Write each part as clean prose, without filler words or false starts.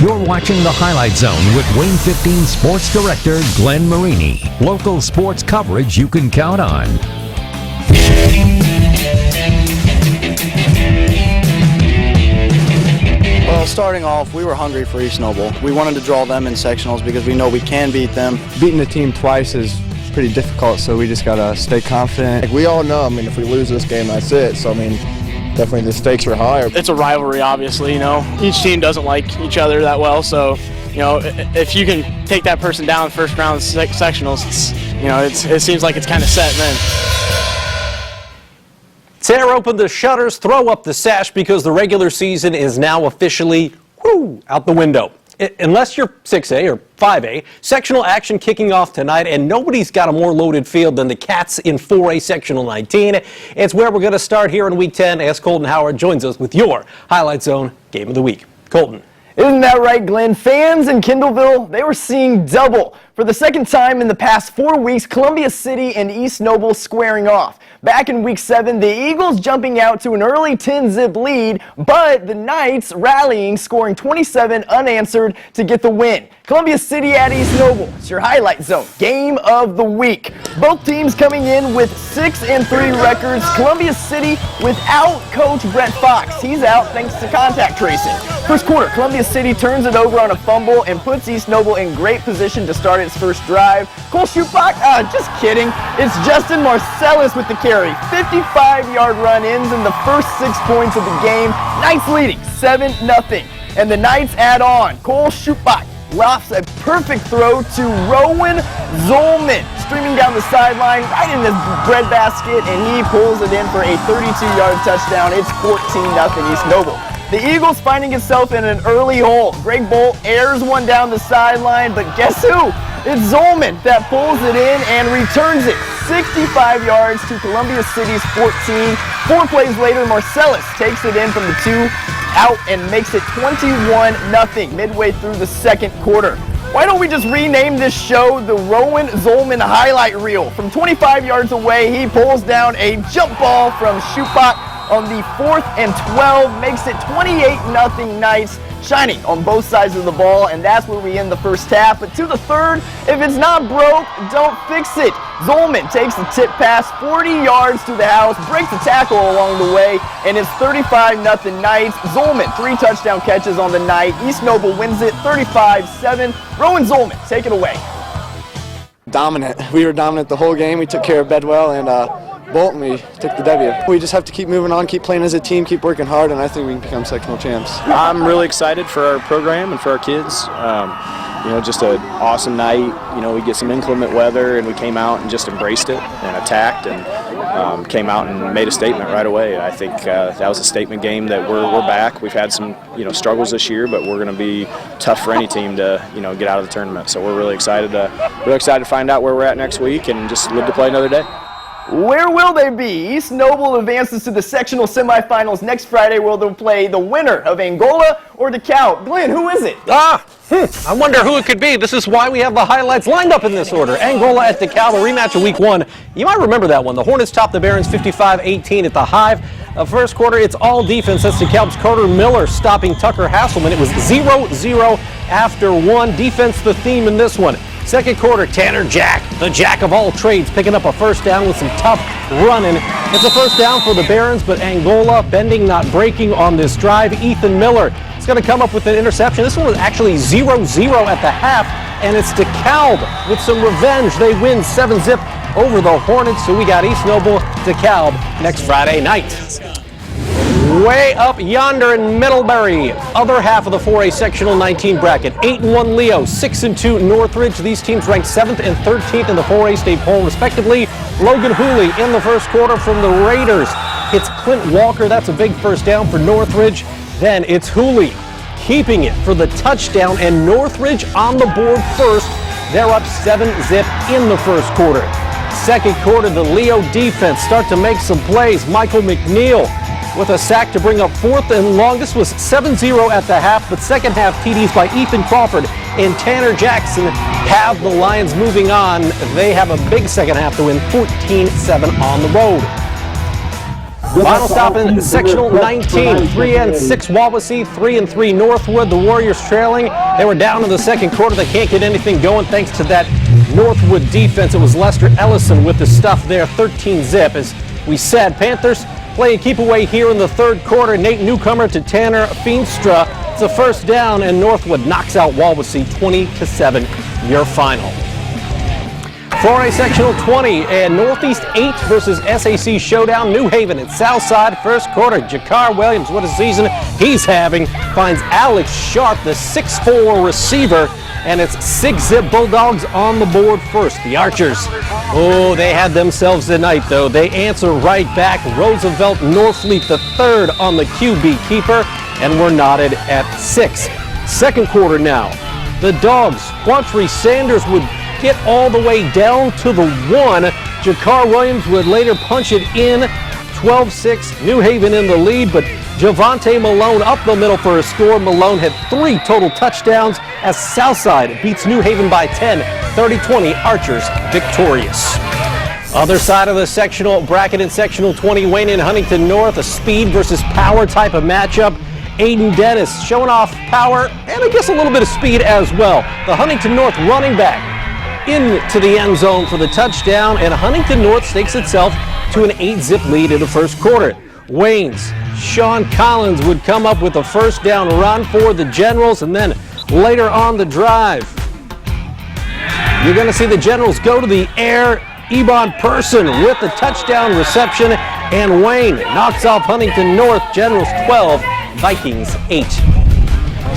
You're watching the Highlight Zone with Wayne 15 Sports Director Glenn Marini. Local sports coverage you can count on. Well, starting off, we were hungry for East Noble. We wanted to draw them in sectionals because we know we can beat them. Beating the team twice is pretty difficult, so we just got to stay confident. Like we all know, if we lose this game, that's it. So, definitely the stakes are higher. It's a rivalry, obviously, Each team doesn't like each other that well, so, if you can take that person down first round of sectionals, it seems like it's kind of set then. Tear open the shutters, throw up the sash, because the regular season is now officially, out the window. Unless you're 6A or 5A, sectional action kicking off tonight, and nobody's got a more loaded field than the Cats in 4A Sectional 19. It's where we're going to start here in Week 10 as Colton Howard joins us with your Highlight Zone Game of the Week. Colton. Isn't that right, Glenn? Fans in Kendallville, they were seeing double. For the second time in the past 4 weeks, Columbia City and East Noble squaring off. Back in Week 7, the Eagles jumping out to an early 10-zip lead, but the Knights rallying, scoring 27 unanswered to get the win. Columbia City at East Noble. It's your Highlight Zone Game of the Week. Both teams coming in with 6-3 records. Columbia City without Coach Brett Fox. He's out thanks to contact tracing. First quarter, Columbia City turns it over on a fumble and puts East Noble in great position to start its first drive. Cole Shupak, just kidding. It's Justin Marcellus with the carry. 55-yard run ends in the first 6 points of the game. Knights leading 7-0. And the Knights add on. Cole Shupak lofts a perfect throw to Rowan Zolman, streaming down the sideline right in his breadbasket, and he pulls it in for a 32-yard touchdown. It's 14-0 East Noble. The Eagles finding itself in an early hole. Greg Bolt airs one down the sideline, but guess who? It's Zolman that pulls it in and returns it 65 yards to Columbia City's 14. 4 plays later, Marcellus takes it in from the 2 out and makes it 21-0 midway through the second quarter. Why don't we just rename this show the Rowan Zolman Highlight Reel? From 25 yards away, he pulls down a jump ball from Shupak on the 4th and 12, makes it 28-0 Knights, shining on both sides of the ball, and that's where we end the first half. But to the third, if it's not broke, don't fix it. Zolman takes the tip pass 40 yards to the house, breaks the tackle along the way, and it's 35-0 Knights. Zolman, 3 touchdown catches on the night. East Noble wins it 35-7. Rowan Zolman, take it away. Dominant. We were dominant the whole game. We took care of Bedwell and Bolton, we took the W. We just have to keep moving on, keep playing as a team, keep working hard, and I think we can become sectional champs. I'm really excited for our program and for our kids. Just an awesome night. We get some inclement weather, and we came out and just embraced it and attacked and came out and made a statement right away. I think that was a statement game that we're back. We've had some struggles this year, but we're going to be tough for any team to get out of the tournament. So we're really excited to find out where we're at next week and just live to play another day. Where will they be? East Noble advances to the sectional semifinals next Friday, where they'll play the winner of Angola or DeKalb. Glenn, who is it? I wonder who it could be. This is why we have the highlights lined up in this order. Angola at DeKalb, a rematch of Week 1. You might remember that one. The Hornets topped the Barons 55-18 at the Hive. First quarter, it's all defense. That's DeKalb's Carter Miller stopping Tucker Hasselman. It was 0-0 after 1. Defense the theme in this one. Second quarter, Tanner Jack, the jack of all trades, picking up a first down with some tough running. It's a first down for the Barons, but Angola bending, not breaking on this drive. Ethan Miller is going to come up with an interception. This one was actually 0-0 at the half, and it's DeKalb with some revenge. They win 7-0 over the Hornets, so we got East Noble, DeKalb next Friday night. Way up yonder in Middlebury, other half of the 4A Sectional 19 bracket. 8-1 Leo, 6-2 Northridge. These teams ranked 7th and 13th in the 4A state poll, respectively. Logan Hooley in the first quarter from the Raiders hits Clint Walker. That's a big first down for Northridge. Then it's Hooley keeping it for the touchdown, and Northridge on the board first. They're up 7-0 in the first quarter. Second quarter, the Leo defense start to make some plays. Michael McNeil with a sack to bring up 4th and long. This was 7-0 at the half, but second half TDs by Ethan Crawford and Tanner Jackson have the Lions moving on. They have a big second half to win 14-7 on the road. Final stop in sectional 19, 3-6 Wawasee, 3-3 Northwood. The Warriors trailing. They were down in the second quarter. They can't get anything going thanks to that Northwood defense. It was Lester Ellison with the stuff there, 13-zip. As we said, Panthers playing keep away here in the third quarter. Nate Newcomer to Tanner Feenstra. It's a first down, and Northwood knocks out Wawasee 20-7. Your final. 4A Sectional 20 and Northeast 8 versus SAC Showdown. New Haven at Southside. First quarter, Jakar Williams, what a season he's having, finds Alex Sharp, the 6'4 receiver, and it's 6-zip Bulldogs on the board first. The Archers, oh, they had themselves a night, though. They answer right back. Roosevelt Northfleet, the third on the QB keeper, and we're knotted at 6. Second quarter now. The Dogs, Quantry Sanders would get all the way down to the 1. Jakar Williams would later punch it in. 12-6, New Haven in the lead, but Javante Malone up the middle for a score. Malone had 3 total touchdowns as Southside beats New Haven by 10, 30-20, Archers victorious. Other side of the sectional bracket in sectional 20, Wayne and Huntington North, a speed versus power type of matchup. Aiden Dennis showing off power and I guess a little bit of speed as well. The Huntington North running back into the end zone for the touchdown, and Huntington North stakes itself to an 8-zip lead in the first quarter. Wayne's Sean Collins would come up with a first down run for the Generals, and then later on the drive, you're going to see the Generals go to the air. Ebon Person with the touchdown reception, and Wayne knocks off Huntington North. Generals 12, Vikings 8.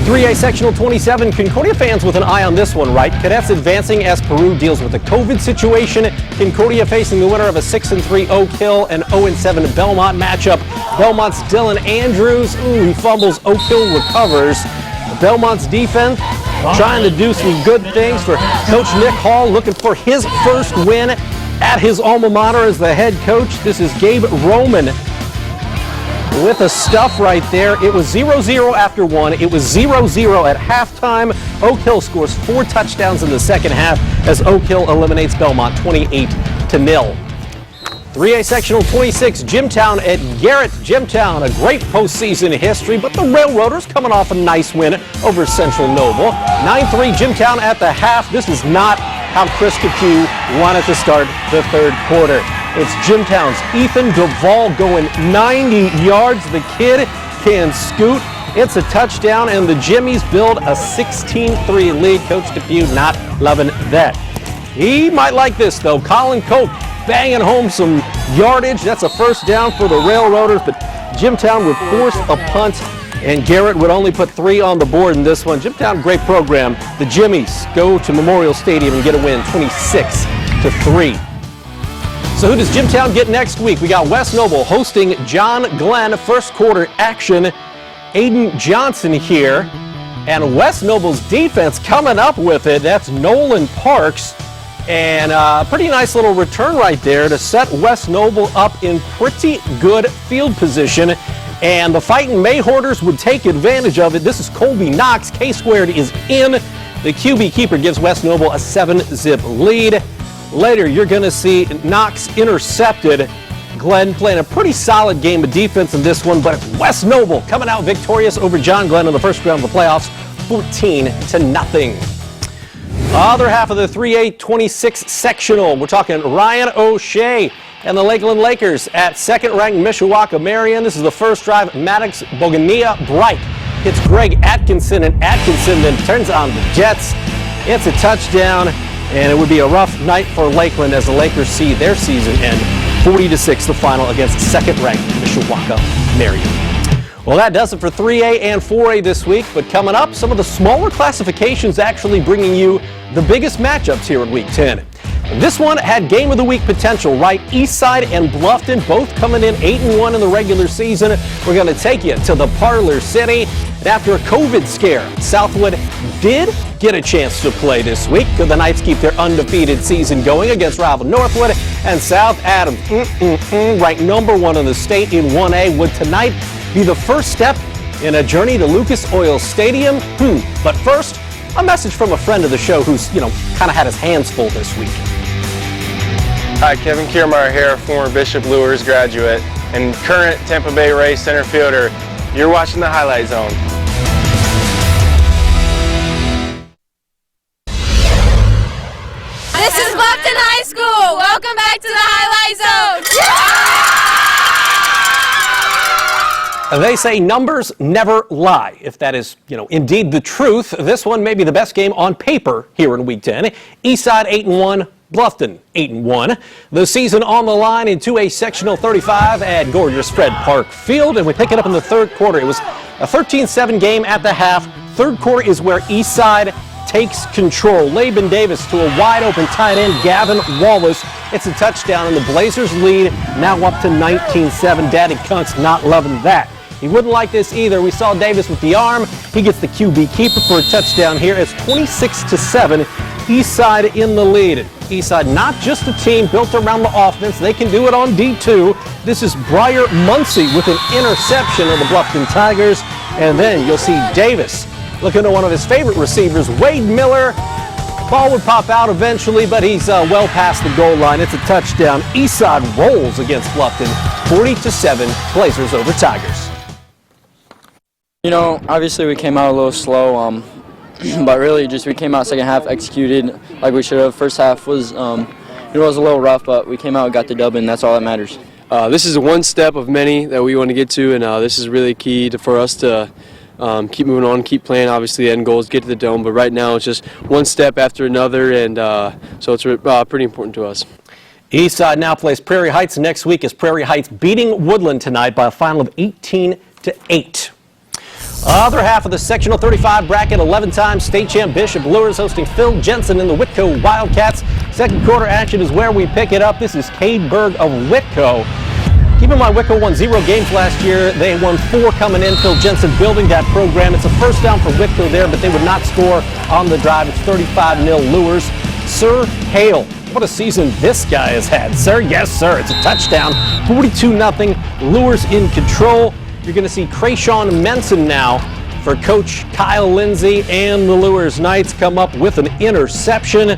3A Sectional 27, Concordia fans with an eye on this one, right? Cadets advancing as Peru deals with the COVID situation. Concordia facing the winner of a 6-3 Oak Hill and 0-7 Belmont matchup. Belmont's Dylan Andrews, ooh, he fumbles, Oak Hill recovers. Belmont's defense trying to do some good things for Coach Nick Hall, looking for his first win at his alma mater as the head coach. This is Gabe Roman with the stuff right there. It was 0-0 after 1. It was 0-0 at halftime. Oak Hill scores 4 touchdowns in the second half as Oak Hill eliminates Belmont 28-0. 3A Sectional 26, Jimtown at Garrett. Jimtown, a great postseason history, but the Railroaders coming off a nice win over Central Noble. 9-3 Jimtown at the half. This is not how Chris Capew wanted to start the third quarter. It's Jimtown's Ethan Duvall going 90 yards. The kid can scoot. It's a touchdown, and the Jimmies build a 16-3 lead. Coach Capew not loving that. He might like this, though. Colin Cope banging home some yardage. That's a first down for the Railroaders, but Jimtown would force a punt, and Garrett would only put 3 on the board in this one. Jimtown, great program. The Jimmies go to Memorial Stadium and get a win, 26-3. So who does Jimtown get next week? We got West Noble hosting John Glenn. First quarter action. Aiden Johnson here. And West Noble's defense coming up with it. That's Nolan Parks. And a pretty nice little return right there to set West Noble up in pretty good field position. And the Fighting Mayhorders would take advantage of it. This is Colby Knox. K-squared is in. The QB keeper gives West Noble a 7-zip lead. Later, you're going to see Knox intercepted. Glenn playing a pretty solid game of defense in this one, but it's West Noble coming out victorious over John Glenn in the first round of the playoffs, 14-0. Other half of the 3A 26 sectional, we're talking Ryan O'Shea and the Lakeland Lakers at second-ranked Mishawaka-Marian. This is the first drive. Maddox Bogania Bright hits Greg Atkinson, and Atkinson then turns on the Jets. It's a touchdown. And it would be a rough night for Lakeland as the Lakers see their season end 40-6, the final against second-ranked Mishawaka-Marian. Well, that does it for 3A and 4A this week, but coming up, some of the smaller classifications actually bringing you the biggest matchups here in Week 10. This one had Game of the Week potential, right? Eastside and Bluffton both coming in 8-1 in the regular season. We're going to take you to the Parlor City. And after a COVID scare, Southwood did get a chance to play this week. Could the Knights keep their undefeated season going against rival Northwood? And South Adams, ranked number 1 in the state in 1A, would tonight be the first step in a journey to Lucas Oil Stadium? But first, a message from a friend of the show who's, kind of had his hands full this week. Hi, Kevin Kiermaier here, former Bishop Luers graduate. and current Tampa Bay Rays center fielder. You're watching the Highlight Zone. This is Bluffton High School. Welcome back to the Highlight Zone. They say numbers never lie. If that is, indeed the truth, this one may be the best game on paper here in Week 10. Eastside 8-1, Bluffton 8-1. The season on the line in 2A Sectional 35 at gorgeous Fred Park Field, and we pick it up in the third quarter. It was a 13-7 game at the half. Third quarter is where Eastside takes control. Laban Davis to a wide-open tight end, Gavin Wallace. It's a touchdown, and the Blazers lead now up to 19-7. Daddy Kunk's not loving that. He wouldn't like this either. We saw Davis with the arm. He gets the QB keeper for a touchdown here. It's 26-7. Eastside in the lead. Eastside, not just a team built around the offense. They can do it on D2. This is Briar Muncie with an interception of the Bluffton Tigers. And then you'll see Davis looking to one of his favorite receivers, Wade Miller. Ball would pop out eventually, but he's well past the goal line. It's a touchdown. Eastside rolls against Bluffton, 40-7, Blazers over Tigers. Obviously we came out a little slow, but really just we came out second half, executed like we should have. First half was, it was a little rough, but we came out and got the dub, and that's all that matters. This is one step of many that we want to get to, and this is really key for us to keep moving on, keep playing. Obviously, the end goal is get to the dome, but right now it's just one step after another, and so it's pretty important to us. Eastside now plays Prairie Heights next week as Prairie Heights beating Woodland tonight by a final of 18-8. Other half of the Sectional 35 bracket, 11-time state champ Bishop Luers hosting Phil Jensen in the Whitco Wildcats. Second quarter action is where we pick it up. This is Cade Berg of Whitco. Keep in mind, Whitco won 0 games last year. They won 4 coming in. Phil Jensen building that program. It's a first down for Whitco there, but they would not score on the drive. It's 35-0 Luers. Sir Hale, what a season this guy has had. Sir, yes, sir. It's a touchdown. 42-0. Luers in control. You're going to see Krayshawn Menson now for Coach Kyle Lindsay, and the Luers Knights come up with an interception.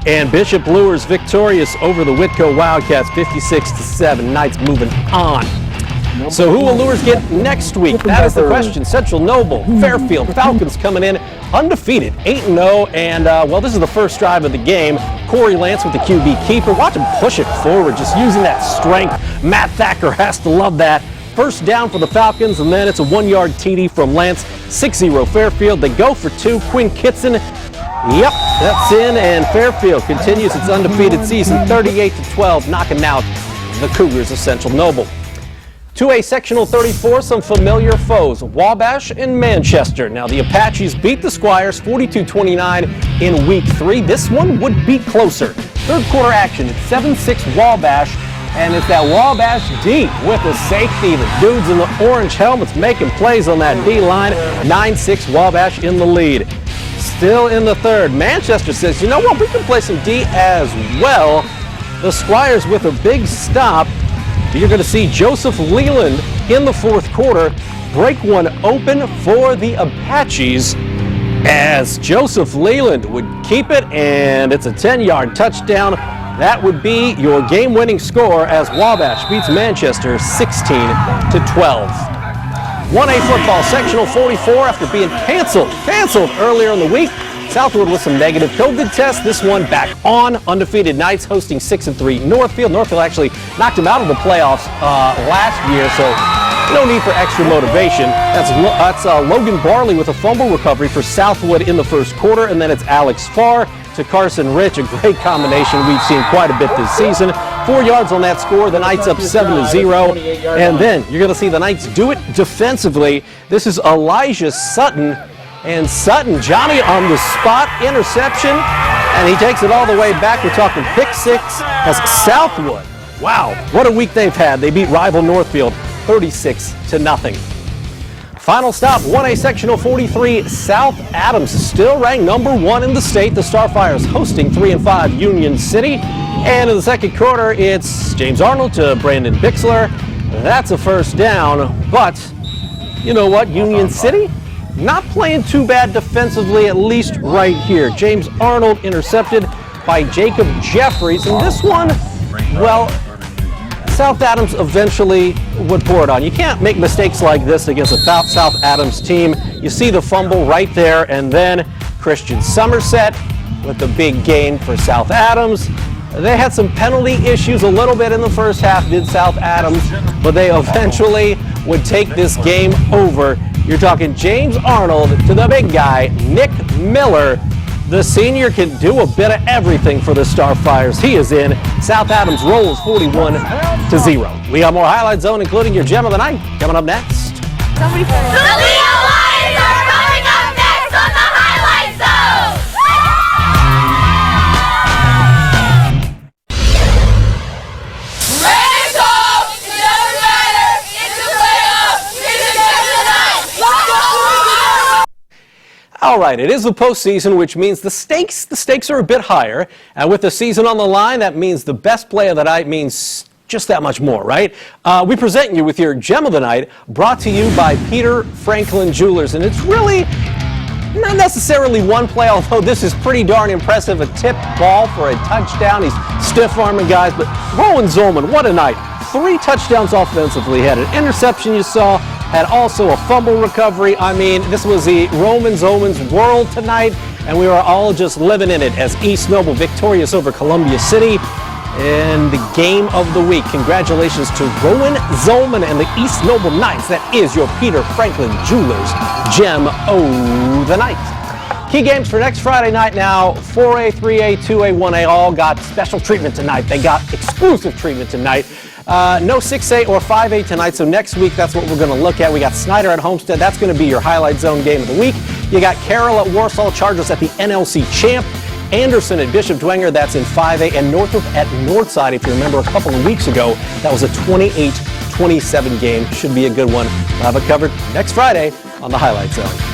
And Bishop Luers victorious over the Whitco Wildcats, 56-7. Knights moving on. So who will Luers get next week? That is the question. Central Noble, Fairfield, Falcons coming in undefeated, 8-0. And, this is the first drive of the game. Corey Lance with the QB keeper. Watch him push it forward, just using that strength. Matt Thacker has to love that. First down for the Falcons, and then it's a 1-yard TD from Lance. 6-0 Fairfield. They go for 2. Quinn Kitson. Yep, that's in, and Fairfield continues its undefeated season, 38-12, knocking out the Cougars of Central Noble. 2A Sectional 34, some familiar foes, Wabash and Manchester. Now the Apaches beat the Squires 42-29 in Week 3. This one would be closer. Third quarter action, it's 7-6 Wabash. And it's that Wabash D with the safety. The dudes in the orange helmets making plays on that D-line. 9-6 Wabash in the lead. Still in the third. Manchester says, you know what, we can play some D as well. The Squires with a big stop. You're going to see Joseph Leland in the fourth quarter break one open for the Apaches as Joseph Leland would keep it, and it's a 10-yard touchdown. That would be your game-winning score as Wabash beats Manchester 16-12. 1A football, sectional 44 after being canceled earlier in the week. Southwood with some negative COVID tests. This one back on. Undefeated Knights hosting 6-3 Northfield. Northfield actually knocked them out of the playoffs last year, so no need for extra motivation. That's Logan Barley with a fumble recovery for Southwood in the first quarter, and then it's Alex Farr to Carson Rich, a great combination we've seen quite a bit this season. 4 yards on that score, the Knights up 7-0, and then you're going to see the Knights do it defensively. This is Elijah Sutton, and Sutton, Johnny on the spot, interception, and he takes it all the way back. We're talking pick 6 as Southwood. Wow, what a week they've had. They beat rival Northfield 36-0. Final stop, 1A Sectional 43, South Adams, still ranked number 1 in the state. The Starfires hosting 3-5 Union City. And in the second quarter, it's James Arnold to Brandon Bixler. That's a first down, but you know what, Union City not playing too bad defensively, at least right here. James Arnold intercepted by Jacob Jeffries, and this one, well, South Adams eventually would pour it on. You can't make mistakes like this against a South Adams team. You see the fumble right there, and then Christian Somerset with the big gain for South Adams. They had some penalty issues a little bit in the first half, did South Adams, but they eventually would take this game over. You're talking James Arnold to the big guy, Nick Miller. The senior can do a bit of everything for the Starfires. He is in. South Adams rolls 41-0. We got more Highlight Zone, including your gem of the night, coming up next. The Leo Lions are coming up next on the Highlight Zone. Red Hawk, it doesn't matter. It's a playoff. It's a gem of the night. All right, it is the postseason, which means the stakes are a bit higher. And with the season on the line, that means the best play of the night means just that much more, right? We present you with your gem of the night, brought to you by Peter Franklin Jewelers. And it's really not necessarily one play, although this is pretty darn impressive. A tip ball for a touchdown. He's stiff-arming guys. But Rowan Zolman, what a night. 3 touchdowns offensively. He had an interception you saw, had also a fumble recovery. I mean, this was the Rowan Zolman's world tonight, and we were all just living in it as East Noble victorious over Columbia City in the game of the week. Congratulations to Rowan Zolman and the East Noble Knights. That is your Peter Franklin Jewelers Gem of the Night. Key games for next Friday night now, 4A, 3A, 2A, 1A all got special treatment tonight. They got exclusive treatment tonight. No 6A or 5A tonight, so next week that's what we're going to look at. We got Snyder at Homestead. That's going to be your Highlight Zone game of the week. You got Carroll at Warsaw Chargers at the NLC Champ. Anderson at Bishop Dwenger, that's in 5A. And Northwood at Northside, if you remember a couple of weeks ago, that was a 28-27 game. Should be a good one. We'll have it covered next Friday on the Highlight Zone.